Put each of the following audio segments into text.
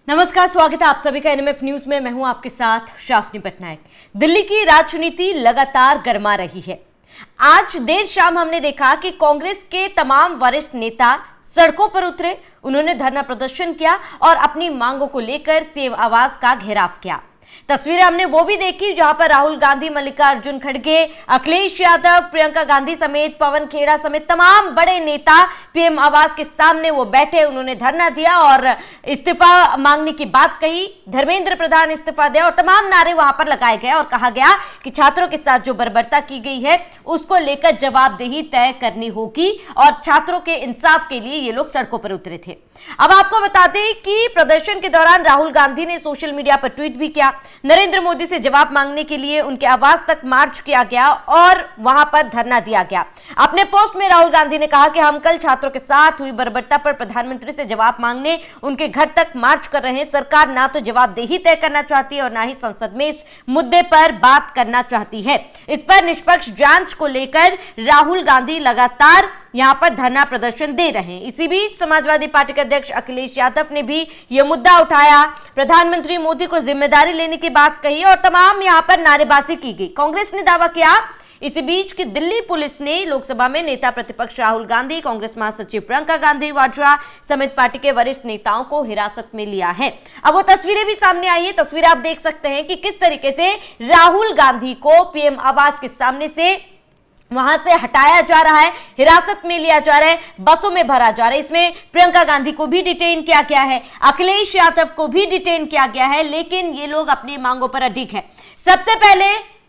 नमस्कार, स्वागत है आप सभी का एनएमएफ न्यूज में। मैं हूं आपके साथ शाफनी पटनायक। दिल्ली की राजनीति लगातार गर्मा रही है। आज देर शाम हमने देखा कि कांग्रेस के तमाम वरिष्ठ नेता सड़कों पर उतरे, उन्होंने धरना प्रदर्शन किया और अपनी मांगों को लेकर सीएम आवास का घेराव किया। तस्वीरें हमने वो भी देखी जहां पर राहुल गांधी, मल्लिकार्जुन खड़गे, अखिलेश यादव, प्रियंका गांधी समेत पवन खेड़ा समेत तमाम बड़े नेता पीएम आवास के सामने वो बैठे, उन्होंने धरना दिया और इस्तीफा मांगने की बात कही। धर्मेंद्र प्रधान इस्तीफा दिया और तमाम नारे वहां पर लगाए गए और कहा गया कि छात्रों के साथ जो बर्बरता की गई है उसको लेकर जवाबदेही तय करनी होगी और छात्रों के इंसाफ के लिए ये लोग सड़कों पर उतरे थे। अब आपको बता दें कि प्रदर्शन के दौरान राहुल गांधी ने सोशल मीडिया पर ट्वीट भी किया। नरेंद्र मोदी से जवाब मांगने के लिए उनके आवास तक मार्च किया गया और वहां पर धरना दिया गया। अपने पोस्ट में राहुल गांधी ने कहा कि हम कल छात्रों के साथ हुई बर्बरता पर प्रधानमंत्री से जवाब मांगने उनके घर तक मार्च कर रहे हैं। सरकार ना तो जवाबदेही तय करना चाहती है और ना ही संसद में इस मुद्दे पर बात करना चाहती है। इस पर निष्पक्ष जांच को लेकर राहुल गांधी लगातार यहां पर धरना प्रदर्शन दे रहे हैं। इसी बीच समाजवादी पार्टी के अध्यक्ष अखिलेश यादव ने भी यह मुद्दा उठाया, प्रधानमंत्री मोदी को जिम्मेदारी लेने की बात कही और तमाम यहां पर नारेबाजी की गई। कांग्रेस ने दावा किया इसी बीच कि दिल्ली पुलिस ने लोकसभा में नेता प्रतिपक्ष राहुल गांधी, कांग्रेस महासचिव प्रियंका गांधी वाड्रा समेत पार्टी के वरिष्ठ नेताओं को हिरासत में लिया है। अब वो तस्वीरें भी सामने आई है। तस्वीरें आप देख सकते हैं कि किस तरीके से राहुल गांधी को पीएम आवास के सामने से वहां से हटाया जा रहा है, हिरासत में लिया जा रहा है, बसों में भरा जा रहा है। इसमें प्रियंका गांधी को भी डिटेन किया गया है, अखिलेश यादव को भी डिटेन किया गया है, लेकिन ये लोग अपनी मांगों पर अडिग है। सबसे पहले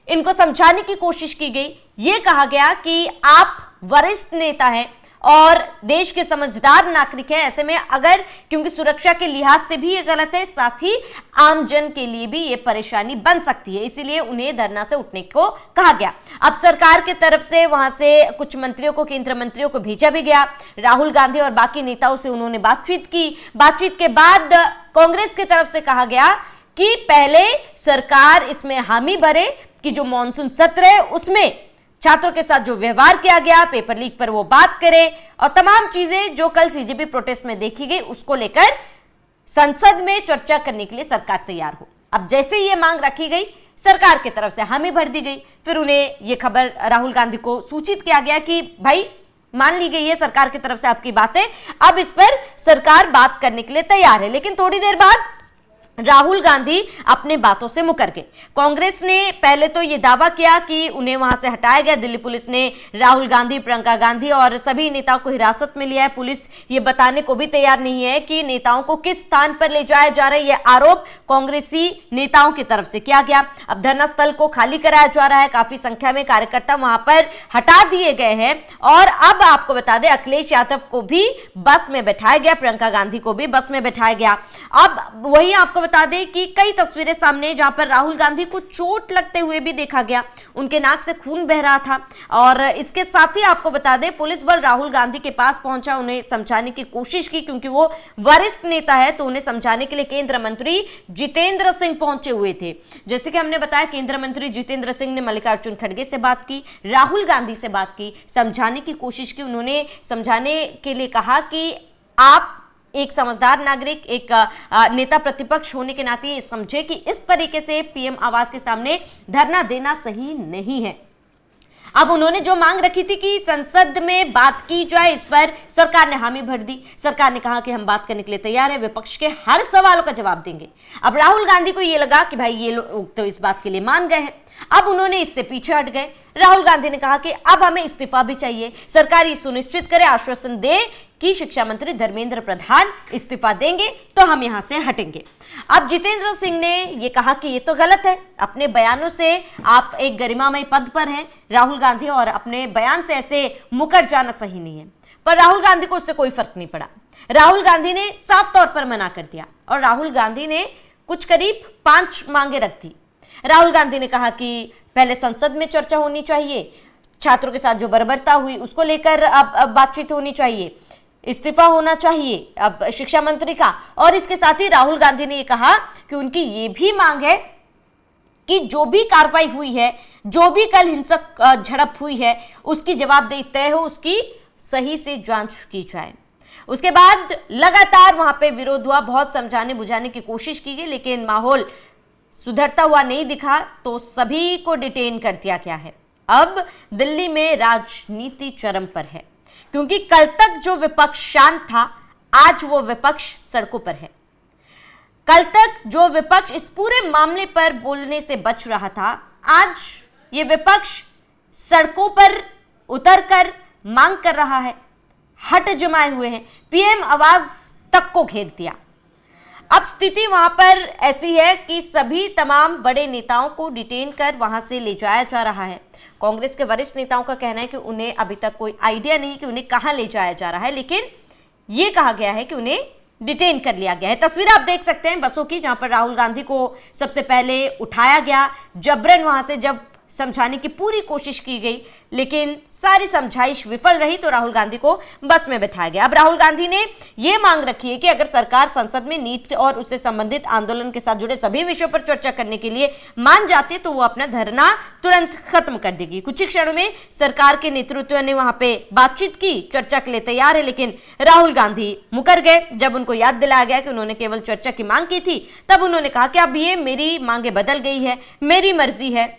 इनको समझाने की कोशिश की गई, ये कहा गया कि आप वरिष्ठ नेता हैं और देश के समझदार नागरिक है, ऐसे में अगर क्योंकि सुरक्षा के लिहाज से भी ये गलत है, साथ ही आम जन के लिए भी ये परेशानी बन सकती है, इसीलिए उन्हें धरना से उठने को कहा गया। अब सरकार की तरफ से वहां से कुछ मंत्रियों को, केंद्रीय मंत्रियों को भेजा भी गया। राहुल गांधी और बाकी नेताओं से उन्होंने बातचीत की। बातचीत के बाद कांग्रेस की तरफ से कहा गया कि पहले सरकार इसमें हामी भरे कि जो मॉनसून सत्र है उसमें छात्रों के साथ जो व्यवहार किया गया, पेपर लीक पर वो बात करे और तमाम चीजें जो कल सीजेपी प्रोटेस्ट में देखी गई उसको लेकर संसद में चर्चा करने के लिए सरकार तैयार हो। अब जैसे ये मांग रखी गई, सरकार की तरफ से हामी भर दी गई। फिर उन्हें ये खबर राहुल गांधी को सूचित किया गया कि भाई मान ली गई है सरकार की तरफ से आपकी बातें, अब इस पर सरकार बात करने के लिए तैयार है। लेकिन थोड़ी देर बाद राहुल गांधी अपने बातों से मुकर गए। कांग्रेस ने पहले तो यह दावा किया कि उन्हें वहां से हटाया गया। दिल्ली पुलिस ने राहुल गांधी, प्रियंका गांधी और सभी नेताओं को हिरासत में लिया है। पुलिस ये बताने को भी तैयार नहीं है कि नेताओं को किस स्थान पर ले जाया जा रहा है। यह आरोप कांग्रेसी नेताओं की तरफ से किया गया। अब धरना स्थल को खाली कराया जा रहा है, काफी संख्या में कार्यकर्ता वहां पर हटा दिए गए हैं और अब आपको बता दें अखिलेश यादव को भी बस में बैठाया गया, प्रियंका गांधी को भी बस में बैठाया गया। अब वही आपको बता दें कि कई तस्वीरें सामने जहां पर राहुल गांधी को चोट लगते हुए भी देखा गया, उनके नाक से खून बह रहा था। और इसके साथ ही आपको बता दें पुलिस बल राहुल गांधी के पास पहुंचा, उन्हें समझाने की कोशिश की, क्योंकि वो वरिष्ठ नेता है तो उन्हें समझाने के लिए केंद्रीय मंत्री जितेंद्र सिंह पहुंचे हुए थे। जैसे कि हमने बताया केंद्रीय मंत्री जितेंद्र सिंह ने मल्लिकार्जुन खड़गे से बात की, राहुल गांधी से बात की, समझाने की कोशिश की। उन्होंने समझाने के लिए कहा कि आप एक समझदार नागरिक, एक नेता प्रतिपक्ष होने के नाते ये समझे कि इस तरीके से पीएम आवास के सामने धरना देना सही नहीं है। अब उन्होंने जो मांग रखी थी कि संसद में बात की जाए, इस पर सरकार ने हामी भर दी। सरकार ने कहा कि हम बात करने के लिए तैयार है, विपक्ष के हर सवालों का जवाब देंगे। अब राहुल गांधी को यह लगा कि भाई ये लोग तो इस बात के लिए मान गए हैं, अब उन्होंने इससे पीछे हट गए। राहुल गांधी ने कहा कि अब हमें इस्तीफा भी चाहिए, सरकार ये सुनिश्चित करे, आश्वासन दे कि शिक्षा मंत्री धर्मेंद्र प्रधान इस्तीफा देंगे तो हम यहां से हटेंगे। अब जितेंद्र सिंह ने यह कहा कि ये तो गलत है, अपने बयानों से आप एक गरिमामय पद पर हैं राहुल गांधी और अपने बयान से ऐसे मुकर जाना सही नहीं है। पर राहुल गांधी को उससे कोई फर्क नहीं पड़ा। राहुल गांधी ने साफ तौर पर मना कर दिया और राहुल गांधी ने कुछ करीब 5 मांगे रख दी। राहुल गांधी ने कहा कि पहले संसद में चर्चा होनी चाहिए, छात्रों के साथ जो बर्बरता हुई उसको लेकर अब बातचीत होनी चाहिए, इस्तीफा होना चाहिए अब शिक्षा मंत्री का, और इसके साथ ही राहुल गांधी ने यह कहा कि उनकी ये भी मांग है कि जो भी कार्रवाई हुई है, जो भी कल हिंसक झड़प हुई है, उसकी जवाबदेही तय हो, उसकी सही से जांच की जाए। उसके बाद लगातार वहां पे विरोध हुआ, बहुत समझाने बुझाने की कोशिश की गई, लेकिन माहौल सुधरता हुआ नहीं दिखा तो सभी को डिटेन कर दिया गया है। अब दिल्ली में राजनीति चरम पर है, क्योंकि कल तक जो विपक्ष शांत था, आज वो विपक्ष सड़कों पर है। कल तक जो विपक्ष इस पूरे मामले पर बोलने से बच रहा था, आज ये विपक्ष सड़कों पर उतरकर मांग कर रहा है, हट जमाए हुए हैं, पीएम आवाज तक को घेर दिया। अब स्थिति वहां पर ऐसी है कि सभी तमाम बड़े नेताओं को डिटेन कर वहां से ले जाया जा रहा है। कांग्रेस के वरिष्ठ नेताओं का कहना है कि उन्हें अभी तक कोई आइडिया नहीं कि उन्हें कहां ले जाया जा रहा है, लेकिन यह कहा गया है कि उन्हें डिटेन कर लिया गया है। तस्वीर आप देख सकते हैं बसों की, जहां पर राहुल गांधी को सबसे पहले उठाया गया, जबरन वहां से जब समझाने की पूरी कोशिश की गई, लेकिन सारी समझाइश विफल रही तो राहुल गांधी को बस में बैठाया गया। अब राहुल गांधी ने यह मांग रखी है कि अगर सरकार संसद में नीट और उससे संबंधित आंदोलन के साथ जुड़े सभी विषयों पर चर्चा करने के लिए मान जाती है तो वो अपना धरना तुरंत खत्म कर देगी। कुछ ही क्षणों में सरकार के नेतृत्व ने वहां पे बातचीत की, चर्चा के लिए तैयार है, लेकिन राहुल गांधी मुकर गए। जब उनको याद दिलाया गया कि उन्होंने केवल चर्चा की मांग की थी, तब उन्होंने कहा कि अब ये मेरी मांगे बदल गई है, मेरी मर्जी है,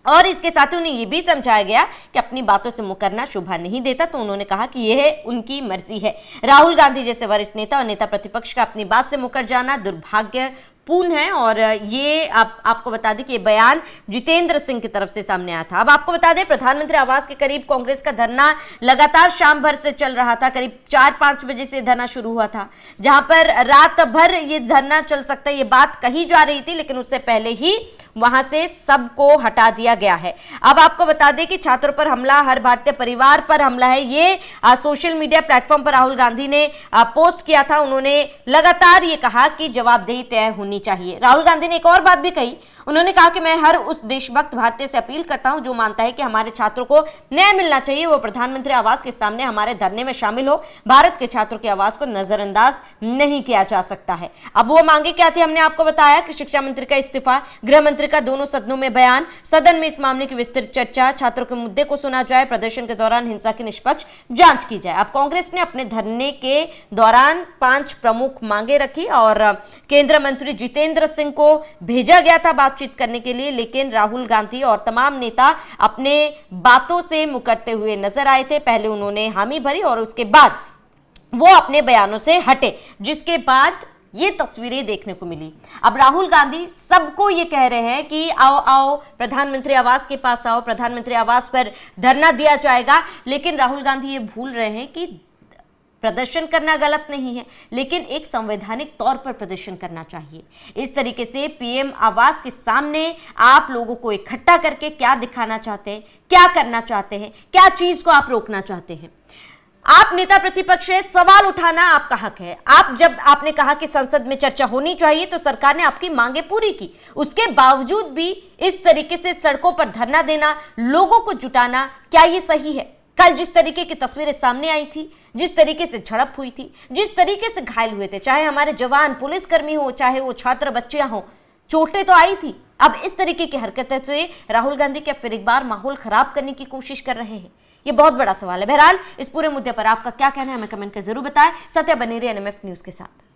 और इसके साथ ही उन्हें यह भी समझाया गया कि अपनी बातों से मुकरना शोभा नहीं देता, तो उन्होंने कहा कि यह उनकी मर्जी है। राहुल गांधी जैसे वरिष्ठ नेता और नेता प्रतिपक्ष का अपनी बात से मुकर जाना दुर्भाग्यपूर्ण है। और ये आपको बता दें कि ये बयान जितेंद्र सिंह की तरफ से सामने आया था। अब आपको बता दें, प्रधानमंत्री आवास के करीब कांग्रेस का धरना लगातार शाम भर से चल रहा था। करीब 4-5 बजे से धरना शुरू हुआ था, जहां पर रात भर ये धरना चल सकता है, ये बात कही जा रही थी, लेकिन उससे पहले ही वहां से सबको हटा दिया गया है। अब आपको बता दें कि छात्रों पर हमला, हर भारतीय परिवार पर हमला है, ये सोशल मीडिया प्लेटफॉर्म पर राहुल गांधी ने पोस्ट किया था। उन्होंने लगातार ये कहा कि जवाबदेही तय होनी चाहिए। राहुल गांधी ने एक और बात भी कही, उन्होंने कहा कि मैं हर उस देशभक्त भारतीय से अपील करता हूं जो मानता है कि हमारे छात्रों को न्याय मिलना चाहिए, वो प्रधानमंत्री आवास के सामने हमारे धरने में शामिल हो। भारत के छात्रों की आवाज को नजरअंदाज नहीं किया जा सकता है। अब वो मांगे क्या थी, हमने आपको बताया कि शिक्षा मंत्री का इस्तीफा, गृह मंत्री का दोनों सदनों में बयान, सदन में इस मामले की विस्तृत चर्चा, छात्रों के मुद्दे को सुना जाए, प्रदर्शन के दौरान हिंसा की निष्पक्ष जांच की जाए। अब कांग्रेस ने अपने धरने के दौरान 5 प्रमुख मांगे रखी और केंद्रीय मंत्री जितेंद्र सिंह को भेजा गया था बातचीत करने के लिए, लेकिन राहुल गांधी और तमाम नेता अपने बातों से मुकरते हुए नजर आए थे। पहले उन्होंने हामी भरी और उसके बाद वो अपने बयानों से हटे, जिसके बाद ये तस्वीरें देखने को मिली। अब राहुल गांधी सबको ये कह रहे हैं कि आओ आओ प्रधानमंत्री आवास के पास आओ, प्रधानमंत्री आवास पर धरना दिया जाएगा, लेकिन राहुल गांधी ये भूल रहे हैं कि प्रदर्शन करना गलत नहीं है, लेकिन एक संवैधानिक तौर पर प्रदर्शन करना चाहिए। इस तरीके से पीएम आवास के सामने आप लोगों को इकट्ठा करके क्या दिखाना चाहते हैं, क्या करना चाहते हैं, क्या चीज को आप रोकना चाहते हैं? आप नेता प्रतिपक्ष है, सवाल उठाना आपका हक है। आप जब आपने कहा कि संसद में चर्चा होनी चाहिए तो सरकार ने आपकी मांगे पूरी की, उसके बावजूद भी इस तरीके से सड़कों पर धरना देना, लोगों को जुटाना, क्या ये सही है? कल जिस तरीके की तस्वीरें सामने आई थी, जिस तरीके से झड़प हुई थी, जिस तरीके से घायल हुए थे, चाहे हमारे जवान पुलिसकर्मी हो, चाहे वो छात्र बच्चियां हो, चोटें तो आई थी। अब इस तरीके की हरकतों से राहुल गांधी क्या फिर एक बार माहौल खराब करने की कोशिश कर रहे हैं? ये बहुत बड़ा सवाल है। बहरहाल इस पूरे मुद्दे पर आपका क्या कहना है, हमें कमेंट कर जरूर बताएं। सत्या बनी रही एनएमएफ न्यूज के साथ।